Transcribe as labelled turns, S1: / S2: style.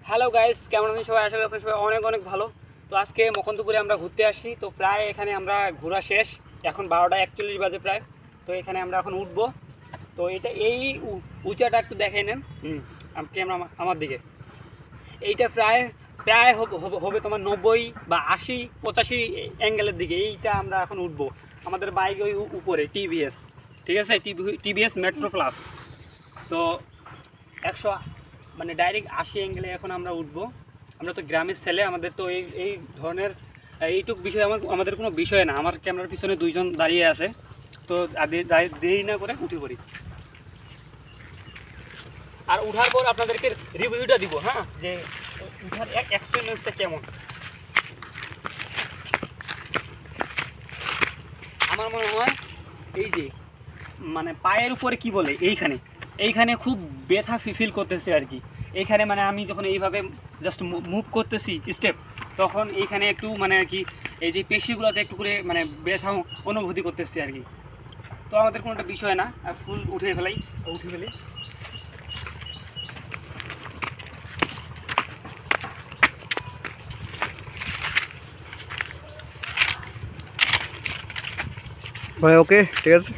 S1: Hello guys, কেমন আছেন সবাই? আশা করি আপনারা সবাই অনেক অনেক ভালো। তো আজকে মকন্দপুরে আমরা ঘুরতে আসি। তো প্রায় এখানে আমরা ঘোরা শেষ, এখন 12টা 41 বাজে প্রায়। তো এখানে আমরা এখন উঠবো। তো এটা এই উঁচাটা একটু দেখে নেন ক্যামেরা আমার দিকে। এইটা প্রায় প্রায় হবে তোমার 90 বা 80 85 অ্যাঙ্গেলের দিকে। এইটা আমরা এখন উঠবো। আমাদের বাইক ওই উপরে টিভিএস, ঠিক আছে, টিভিএস মেট্রো প্লাস। তো 100 মানে ডাইরেক্ট 80 অ্যাঙ্গেলে এখন আমরা উঠবো। আমরা তো গ্রামের ছেলে, আমাদের তো এই ধরনের এইটুক বিষয় আমাদের কোনো বিষয় না। আমার ক্যামেরার পিছনে দুইজন দাঁড়িয়ে আছে। তো দেরি না করে উঠে পড়ি, আর উঠার পর আপনাদেরকে রিভিউটা দিব। হ্যাঁ, যে উঠার এক্সপিরিয়েন্সটা কেমন। আমার মনে হয় এই যে মানে পায়ের উপরে কি বলে এইখানে খুব ব্যথা ফিল করতেছে আর কি। এইখানে মানে আমি যখন এইভাবে জাস্ট মুভ করতেছি স্টেপ, তখন এইখানে একটু মানে আর কি এই যে পেশিগুলোতে একটু করে মানে ব্যথা অনুভূতি করতেছি আর কি। তো আমাদের কোনো একটা বিষয় না, ফুল উঠে ফেলি।
S2: ভাই ওকে, ঠিক আছে।